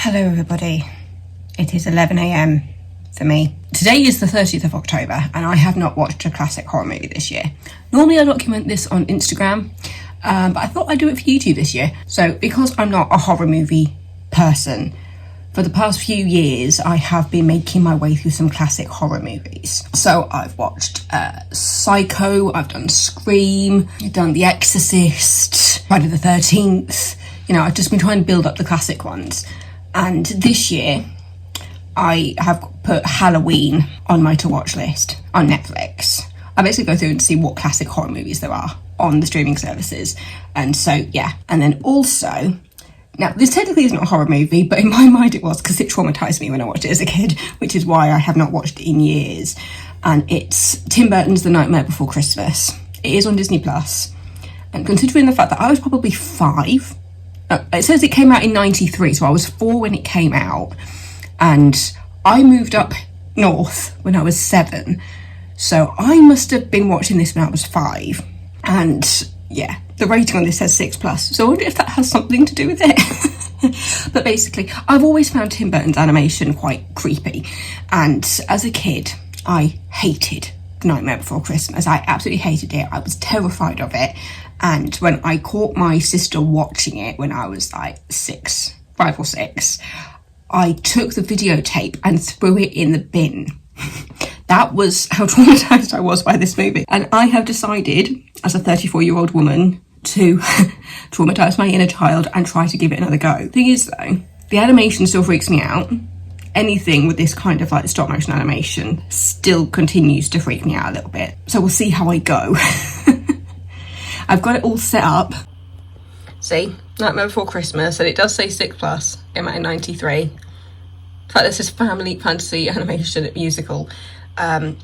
Hello everybody, it is 11 AM for me. Today is the 30th of October and I have not watched a classic horror movie this year. Normally I document this on Instagram, but I thought I'd do it for YouTube this year. So because I'm not a horror movie person, for the past few years I have been making my way through some classic horror movies. So I've watched Psycho, I've done Scream, I've done The Exorcist, Friday the 13th, I've just been trying to build up the classic ones. And this year, I have put Halloween on my to-watch list on Netflix. I basically go through and see what classic horror movies there are on the streaming services. And so, yeah. And then also, now this technically isn't a horror movie, but in my mind it was because it traumatised me when I watched it as a kid, which is why I have not watched it in years. And it's Tim Burton's The Nightmare Before Christmas. It is on Disney+. And considering the fact that I was probably 5... it says it came out in 93, so I was 4 when it came out, and I moved up north when I was 7, so I must have been watching this when I was 5, and yeah, the rating on this says 6+, so I wonder if that has something to do with it. But basically, I've always found Tim Burton's animation quite creepy, and as a kid, I hated The Nightmare Before Christmas. I absolutely hated it. I was terrified of it. And when I caught my sister watching it when I was like 5 or 6, I took the videotape and threw it in the bin. That was how traumatised I was by this movie. And I have decided, as a 34-year-old woman, to traumatise my inner child and try to give it another go. Thing is though, the animation still freaks me out. Anything with this kind of like stop motion animation still continues to freak me out a little bit. So we'll see how I go. I've got it all set up. See, Nightmare Before Christmas, and it does say 6+, came out in 93. In fact, this is family fantasy animation musical. I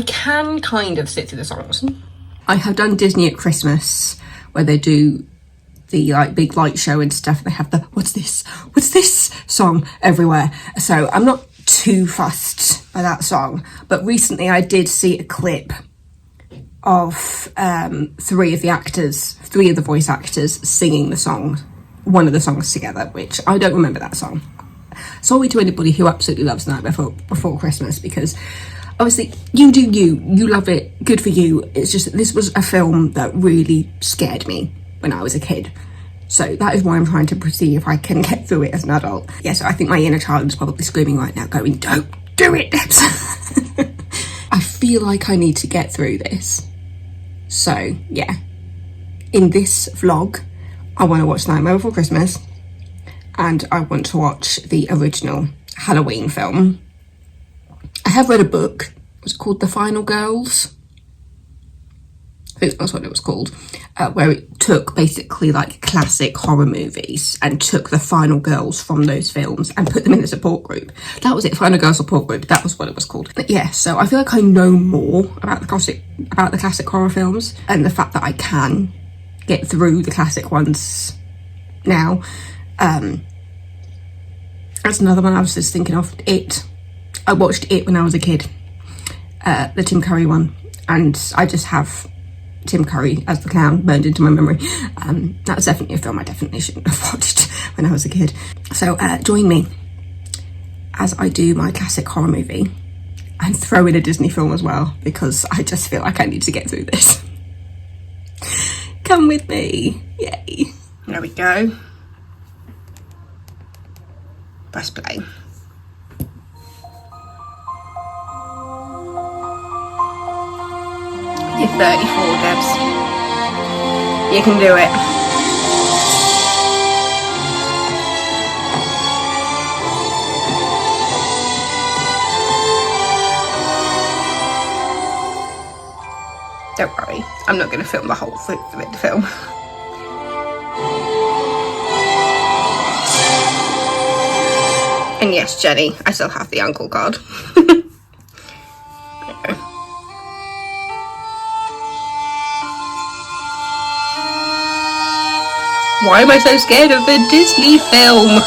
can kind of sit through the songs. I have done Disney at Christmas, where they do the like big light show and stuff. They have the what's this song everywhere. So I'm not too fussed by that song. But recently I did see a clip of 3 of the voice actors singing the song, one of the songs together, which I don't remember that song. Sorry to anybody who absolutely loves The Night Before Christmas, because obviously you do you love it, good for you. It's just that this was a film that really scared me when I was a kid. So that is why I'm trying to see if I can get through it as an adult. Yeah, so I think my inner child is probably screaming right now, going, don't do it, Debs. I feel like I need to get through this. So, yeah, in this vlog, I want to watch Nightmare Before Christmas, and I want to watch the original Halloween film. I have read a book. It was called The Final Girls. I think that's what it was called, where it took basically like classic horror movies and took the final girls from those films and put them in a support group. That was it, Final Girl Support Group, that was what it was called. But yeah, so I feel like I know more about the classic horror films, and the fact that I can get through the classic ones now. That's another one I was just thinking of. It. I watched It when I was a kid, the Tim Curry one, and I just have Tim Curry as the clown burned into my memory. That's definitely a film I definitely shouldn't have watched when I was a kid. So join me as I do my classic horror movie and throw in a Disney film as well, because I just feel like I need to get through this. Come with me, yay. There we go. Press play. You're 34, Debs. You can do it. Don't worry, I'm not going to film the whole film. And yes, Jenny, I still have the uncle card. Why am I so scared of the Disney film?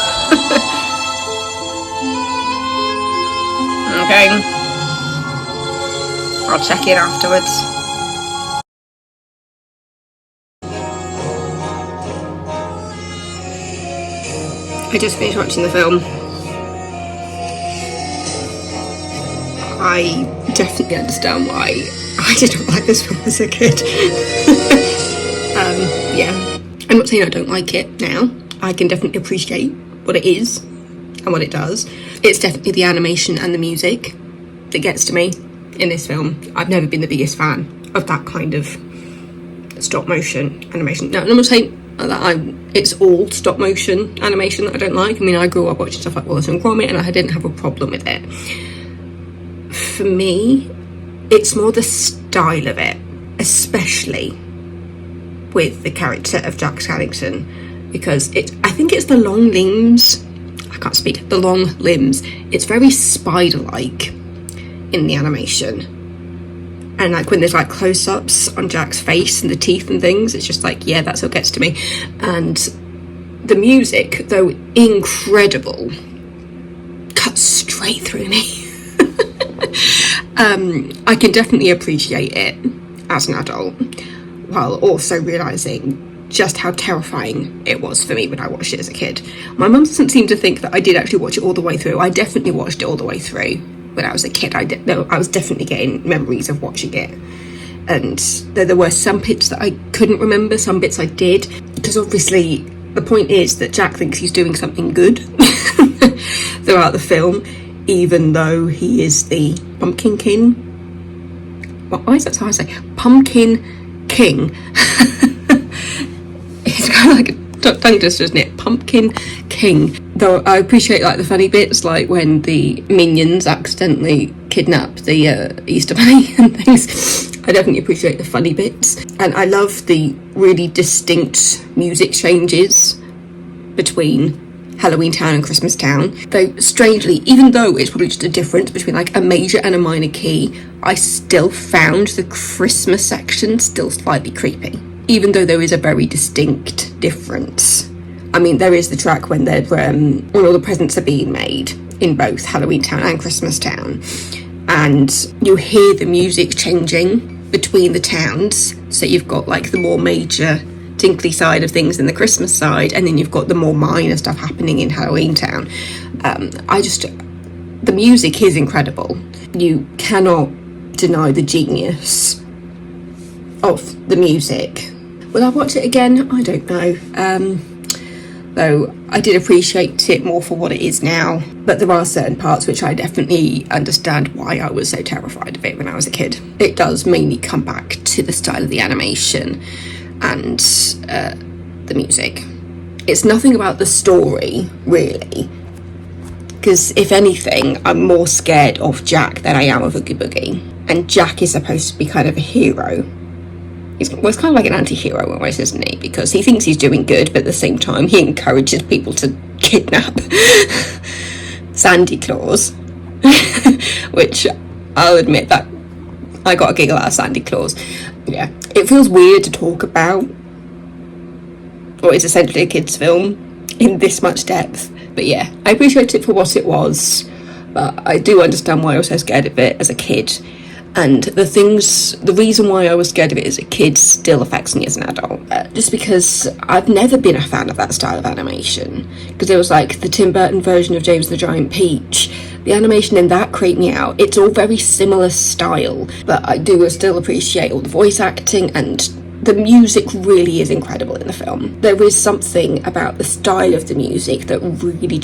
Okay. I'll check in afterwards. I just finished watching the film. I definitely understand why I didn't like this film as a kid. Yeah, I'm not saying I don't like it now. I can definitely appreciate what it is and what it does. It's definitely the animation and the music that gets to me in this film. I've never been the biggest fan of that kind of stop motion animation. Now, I'm not saying that it's all stop motion animation that I don't like. I mean, I grew up watching stuff like Wallace and Gromit and I didn't have a problem with it. For me, it's more the style of it, especially with the character of Jack Skellington, because I think it's the long limbs. I can't speak. The long limbs. It's very spider-like in the animation. And like when there's like close-ups on Jack's face and the teeth and things, it's just like, yeah, that's what gets to me. And the music, though incredible, cuts straight through me. I can definitely appreciate it as an adult, while also realising just how terrifying it was for me when I watched it as a kid. My mum doesn't seem to think that I did actually watch it all the way through. I definitely watched it all the way through when I was a kid. I was definitely getting memories of watching it, and there were some bits that I couldn't remember, some bits I did, because obviously the point is that Jack thinks he's doing something good throughout the film, even though he is the Pumpkin King. Why is that how I say? Pumpkin King. It's kind of like a tongue twister, isn't it? Pumpkin King. Though I appreciate like the funny bits, like when the minions accidentally kidnap the Easter Bunny and things. I definitely appreciate the funny bits. And I love the really distinct music changes between Halloween Town and Christmas Town. Though strangely, even though it's probably just a difference between like a major and a minor key, I still found the Christmas section still slightly creepy, even though there is a very distinct difference. I mean, there is the track when when all the presents are being made in both Halloween Town and Christmas Town, and you hear the music changing between the towns. So you've got like the more major tinkly side of things in the Christmas side, and then you've got the more minor stuff happening in Halloween Town. The music is incredible. You cannot deny the genius of the music. Will I watch it again? I don't know. Though I did appreciate it more for what it is now, but there are certain parts which I definitely understand why I was so terrified of it when I was a kid. It does mainly come back to the style of the animation and the music. It's nothing about the story, really, because if anything, I'm more scared of Jack than I am of Oogie Boogie. And Jack is supposed to be kind of a hero. He's kind of like an anti-hero almost, isn't he? Because he thinks he's doing good, but at the same time he encourages people to kidnap Sandy Claus. Which I'll admit that I got a giggle out of Sandy Claus. Yeah, it feels weird to talk about what is essentially a kids' film in this much depth. But yeah, I appreciate it for what it was, but I do understand why I was so scared of it as a kid. And the reason why I was scared of it as a kid still affects me as an adult. Just because I've never been a fan of that style of animation. Because it was like the Tim Burton version of James the Giant Peach. The animation in that creeped me out. It's all very similar style, but I do still appreciate all the voice acting, and the music really is incredible in the film. There is something about the style of the music that really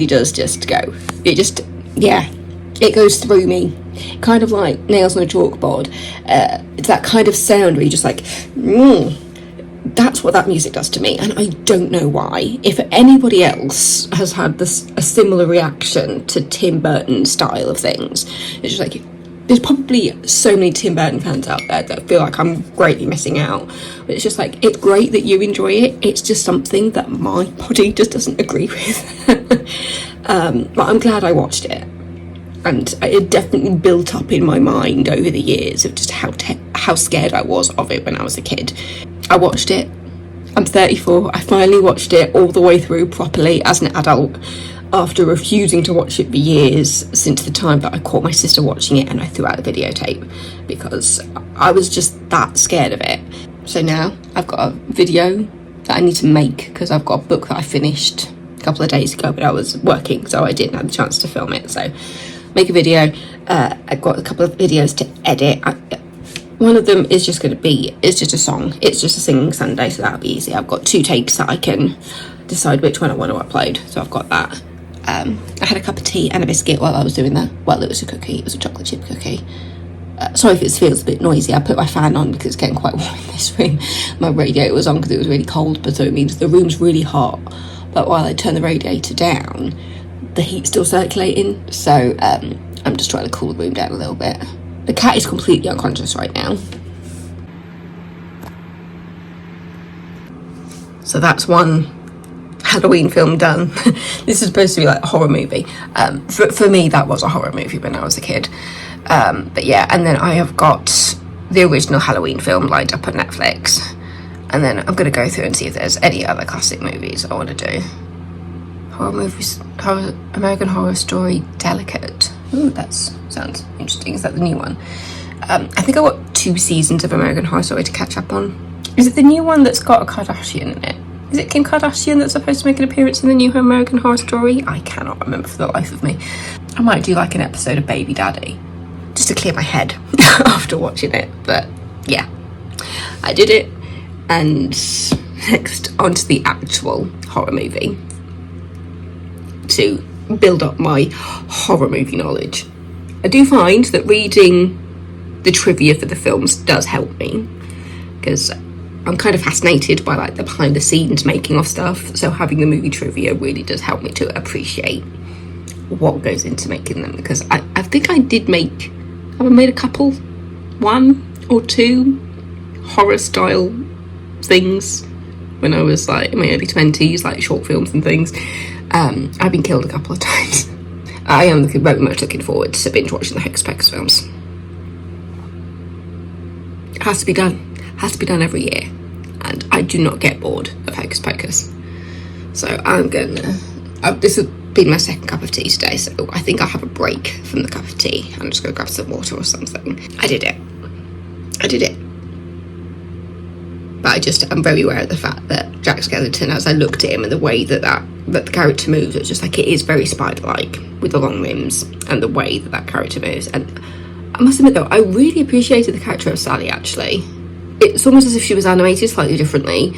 does just go. It goes through me. Kind of like nails on a chalkboard. It's that kind of sound where you're just like, that's what that music does to me, and I don't know why. If anybody else has had a similar reaction to Tim Burton's style of things, it's just like, there's probably so many Tim Burton fans out there that feel like I'm greatly missing out. But it's just like, it's great that you enjoy it. It's just something that my body just doesn't agree with. But I'm glad I watched it. And it definitely built up in my mind over the years of just how scared I was of it when I was a kid. I watched it. I'm 34. I finally watched it all the way through properly as an adult, after refusing to watch it for years, since the time that I caught my sister watching it and I threw out the videotape because I was just that scared of it. So now I've got a video that I need to make because I've got a book that I finished a couple of days ago, but I was working, so I didn't have the chance to film it. So make a video. I've got a couple of videos to edit. One of them is just going to be, it's just a song. It's just a singing Sunday, so that'll be easy. I've got 2 takes that I can decide which one I want to upload. So I've got that. I had a cup of tea and a biscuit while I was doing that. Well, it was a cookie. It was a chocolate chip cookie. Sorry if it feels a bit noisy. I put my fan on because it's getting quite warm in this room. My radiator was on because it was really cold, but so it means the room's really hot. But while I turn the radiator down, the heat's still circulating. So I'm just trying to cool the room down a little bit. The cat is completely unconscious right now. So that's one Halloween film done. This is supposed to be like a horror movie. For me, that was a horror movie when I was a kid. But yeah, and then I have got the original Halloween film lined up on Netflix. And then I'm going to go through and see if there's any other classic movies I want to do. Horror movies, American Horror Story Delicate. Ooh, that sounds interesting. Is that the new one? I think I've got 2 seasons of American Horror Story to catch up on. Is it the new one that's got a Kardashian in it? Is it Kim Kardashian that's supposed to make an appearance in the new American Horror Story? I cannot remember for the life of me. I might do like an episode of Baby Daddy, just to clear my head after watching it. But yeah, I did it. And next, onto the actual horror movie. To build up my horror movie knowledge. I do find that reading the trivia for the films does help me, because I'm kind of fascinated by like the behind the scenes making of stuff, so having the movie trivia really does help me to appreciate what goes into making them, because I think I made a couple, 1 or 2 horror style things when I was like in my early 20s, like short films and things. I've been killed a couple of times. I am very much looking forward to binge watching the Hocus Pocus films. It has to be done. It has to be done every year. And I do not get bored of Hocus Pocus. So I'm gonna... this has been my second cup of tea today, so I think I'll have a break from the cup of tea. I'm just gonna grab some water or something. I did it. But I'm very aware of the fact that Jack Skellington, as I looked at him and the way that the character moves, it's just like, it is very spider-like with the long limbs and the way that character moves. And I must admit though, I really appreciated the character of Sally, actually. It's almost as if she was animated slightly differently.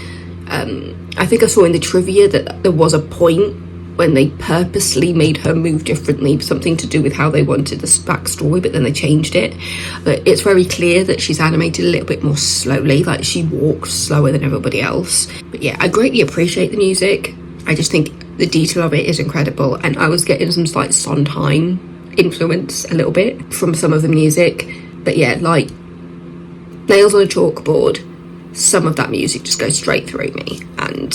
I think I saw in the trivia that there was a point when they purposely made her move differently, something to do with how they wanted the backstory, but then they changed it. But it's very clear that she's animated a little bit more slowly, like she walks slower than everybody else. But yeah, I greatly appreciate the music. I just think the detail of it is incredible, and I was getting some slight Sondheim influence a little bit from some of the music. But yeah, like nails on a chalkboard, some of that music just goes straight through me, and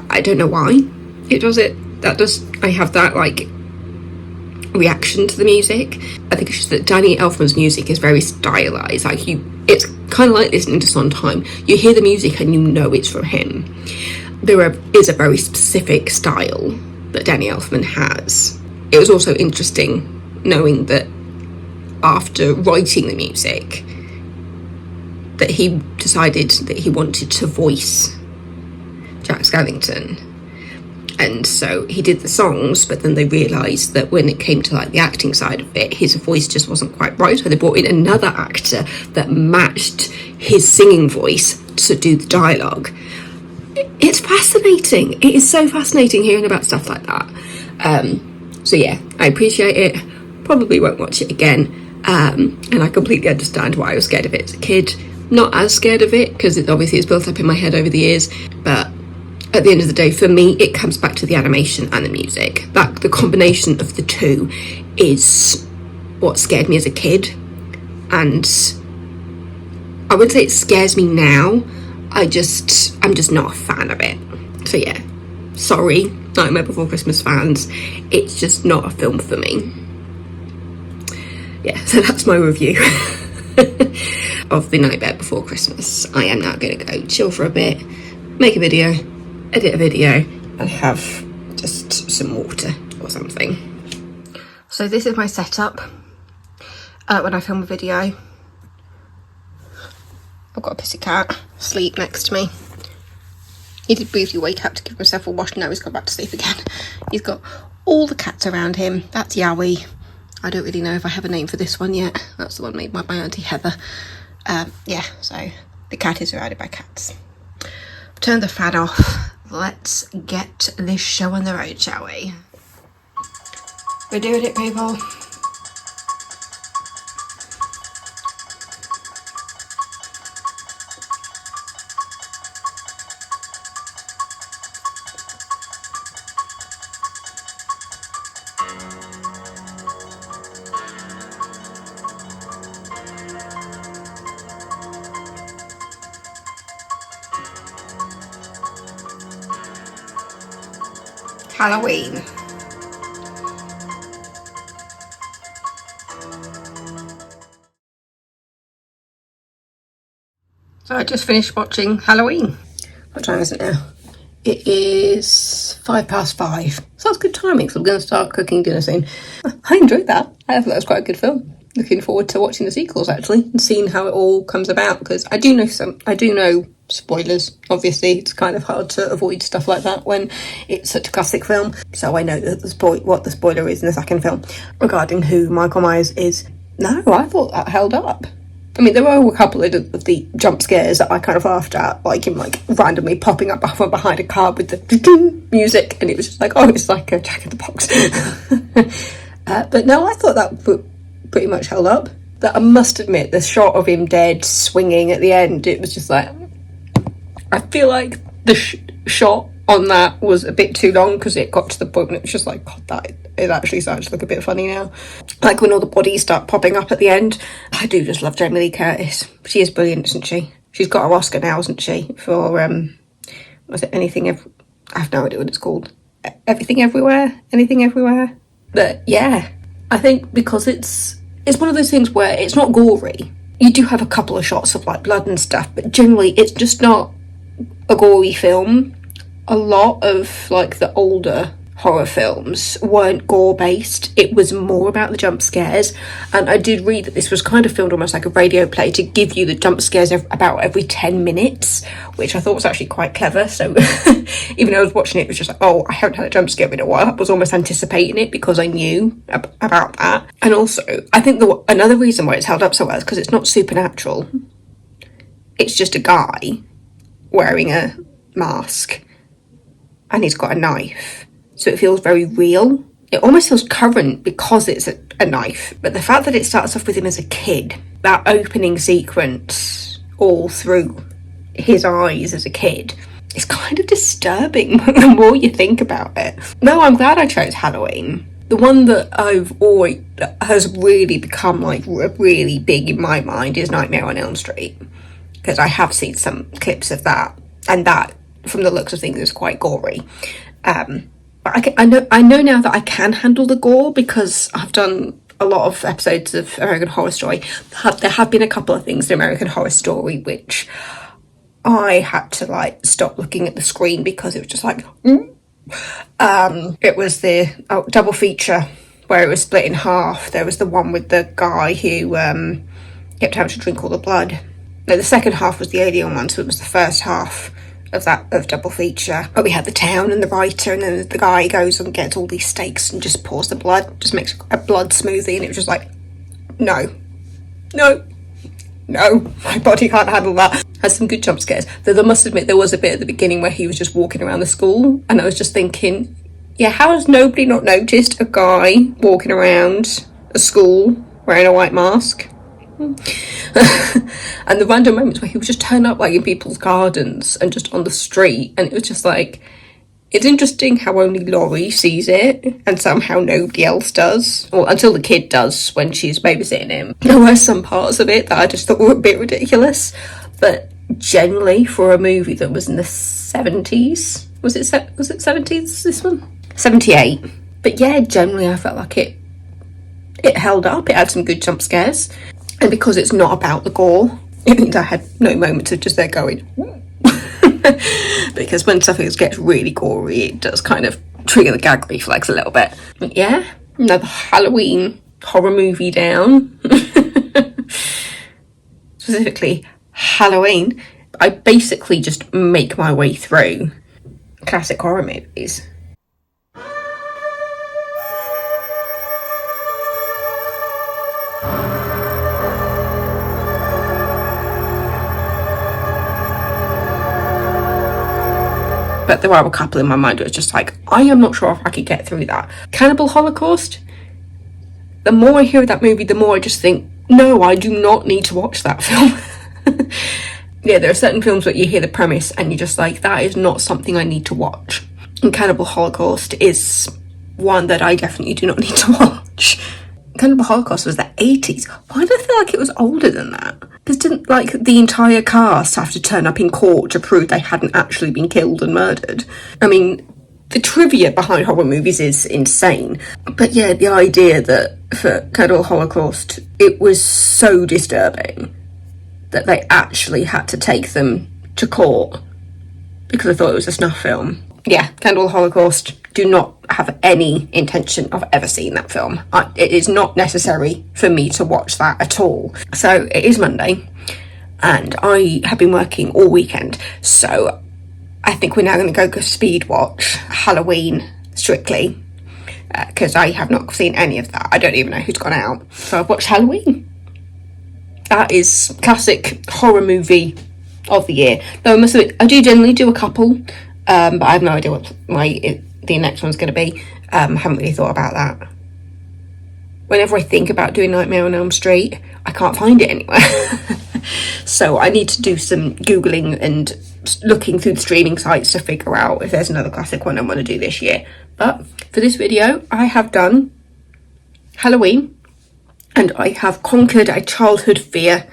I don't know why it does it. I have that like reaction to the music. I think it's just that Danny Elfman's music is very stylized. Like it's kind of like listening to Sondheim. You hear the music and you know it's from him. There is a very specific style that Danny Elfman has. It was also interesting knowing that after writing the music, that he decided that he wanted to voice Jack Skellington. And so he did the songs, but then they realised that when it came to like the acting side of it, his voice just wasn't quite right. So they brought in another actor that matched his singing voice to do the dialogue. It's fascinating. It is so fascinating hearing about stuff like that. So yeah, I appreciate it. Probably won't watch it again. And I completely understand why I was scared of it as a kid. Not as scared of it, because it obviously is built up in my head over the years, but at the end of the day, for me, it comes back to the animation and the music. That the combination of the two is what scared me as a kid. And I wouldn't say it scares me now. I'm just not a fan of it. So yeah, sorry, Nightmare Before Christmas fans. It's just not a film for me. Yeah, so that's my review of The Nightmare Before Christmas. I am now going to go chill for a bit, make a video, edit a video, and have just some water or something. So this is my setup when I film a video. I've got a pussy cat asleep next to me. He did briefly wake up to give himself a wash. Now he's gone back to sleep again. He's got all the cats around him. That's Yowie. I don't really know if I have a name for this one yet. That's the one made by my auntie Heather. Yeah, so the cat is surrounded by cats. Turn the fan off. Let's get this show on the road, shall we? We're doing it, people. Halloween. So I just finished watching Halloween. What time is it now? It is 5:05. So that's good timing, so I'm going to start cooking dinner soon. I enjoyed that. I thought that was quite a good film. Looking forward to watching the sequels, actually, and seeing how it all comes about, because I do know spoilers. Obviously, it's kind of hard to avoid stuff like that when it's such a classic film. So I know that what the spoiler is in the second film regarding who Michael Myers is. No, I thought that held up. I mean, there were a couple of the jump scares that I kind of laughed at, like him randomly popping up from behind a car with the music, and it was just like, oh, it's like a Jack in the Box. But no, I thought that pretty much held up. That I must admit, the shot of him dead swinging at the end, it was just like, I feel like the shot on that was a bit too long, because it got to the point when it was just like, God, that it actually starts to look a bit funny now. Like when all the bodies start popping up at the end. I do just love Jamie Lee Curtis. She is brilliant, isn't she? She's got her Oscar now, hasn't she? For was it Anything? I have no idea what it's called. Everything Everywhere. Anything Everywhere. But yeah, I think because it's one of those things where it's not gory. You do have a couple of shots of like blood and stuff, but generally it's just not a gory film. A lot of like the older horror films weren't gore based. It was more about the jump scares, and I did read that this was kind of filmed almost like a radio play to give you the jump scares about every 10 minutes, which I thought was actually quite clever. So even though I was watching it, it was just like, oh, I haven't had a jump scare in a while. I was almost anticipating it because I knew about that. And also I think another reason why it's held up so well is because it's not supernatural. It's just a guy wearing a mask and he's got a knife, so it feels very real. It almost feels current because it's a knife. But the fact that it starts off with him as a kid, that opening sequence all through his eyes as a kid, is kind of disturbing the more you think about it. No, I'm glad I chose Halloween. The one that has really become like really big in my mind is Nightmare on Elm Street, because I have seen some clips of that, and that, from the looks of things, is quite gory. But I know now that I can handle the gore, because I've done a lot of episodes of American Horror Story. There have been a couple of things in American Horror Story which I had to like stop looking at the screen because it was just like, it was the double feature where it was split in half. There was the one with the guy who kept having to drink all the blood. No, the second half was the alien one, so it was the first half of double feature. But we had the town and the writer, and then the guy goes and gets all these steaks and just pours the blood, just makes a blood smoothie, and it was just like, no, my body can't handle that. Has some good jump scares. Though I must admit, there was a bit at the beginning where he was just walking around the school, and I was just thinking, yeah, how has nobody not noticed a guy walking around a school wearing a white mask? And the random moments where he would just turn up like in people's gardens and just on the street, and it was just like, it's interesting how only Laurie sees it and somehow nobody else does, or until the kid does when she's babysitting him. There were some parts of it that I just thought were a bit ridiculous, but generally for a movie that was in the 70s, was it 70s, this one? 78. But yeah, generally I felt like it held up. It had some good jump scares. And because it's not about the gore, it means I had no moments of just there going, because when something gets really gory, it does kind of trigger the gag reflex a little bit. But yeah, another Halloween horror movie down. Specifically Halloween. I basically just make my way through classic horror movies. But there are a couple in my mind where it's just like, I am not sure if I could get through that. Cannibal Holocaust, the more I hear of that movie, the more I just think, no, I do not need to watch that film. Yeah, there are certain films where you hear the premise and you're just like, that is not something I need to watch. And Cannibal Holocaust is one that I definitely do not need to watch. Cannibal Holocaust was the 80s. Why do I feel like it was older than that? Because didn't, like, the entire cast have to turn up in court to prove they hadn't actually been killed and murdered? I mean, the trivia behind horror movies is insane. But yeah, the idea that for Cannibal Holocaust, it was so disturbing that they actually had to take them to court because I thought it was a snuff film. Yeah, Cannibal Holocaust, do not have any intention of ever seeing that film. It is not necessary for me to watch that at all. So it is Monday and I have been working all weekend, so I think we're now going to go speed watch Halloween Strictly, because I have not seen any of that. I don't even know who's gone out. So I've watched Halloween. That is classic horror movie of the year. Though I do generally do a couple, but I have no idea what the next one's going to be. Haven't really thought about that. Whenever I think about doing Nightmare on Elm Street, I can't find it anywhere. So I need to do some Googling and looking through the streaming sites to figure out if there's another classic one I want to do this year. But for this video, I have done Halloween, and I have conquered a childhood fear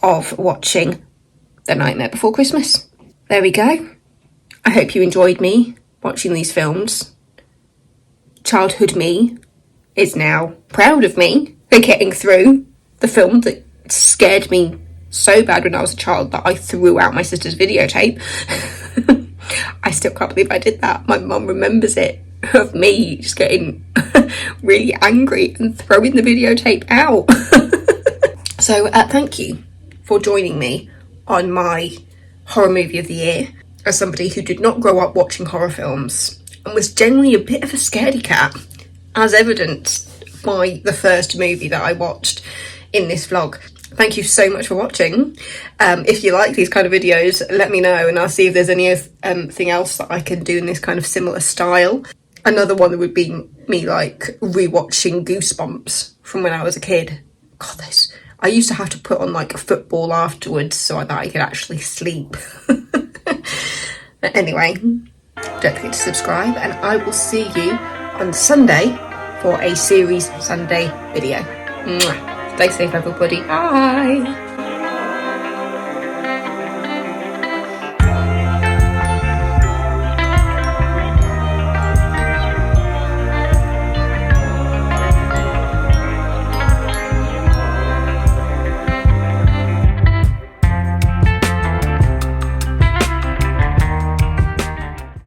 of watching The Nightmare Before Christmas. There we go. I hope you enjoyed me watching these films. Childhood me is now proud of me for getting through the film that scared me so bad when I was a child that I threw out my sister's videotape. I still can't believe I did that. My mum remembers it, of me just getting really angry and throwing the videotape out. So thank you for joining me on my horror movie of the year. As somebody who did not grow up watching horror films and was generally a bit of a scaredy cat, as evidenced by the first movie that I watched in this vlog. Thank you so much for watching. If you like these kind of videos, let me know and I'll see if there's anything else that I can do in this kind of similar style. Another one would be me like rewatching Goosebumps from when I was a kid. God, I used to have to put on like a football afterwards so that I could actually sleep. But anyway, don't forget to subscribe and I will see you on Sunday for a Series Sunday video. Mwah. Stay safe, everybody. Bye.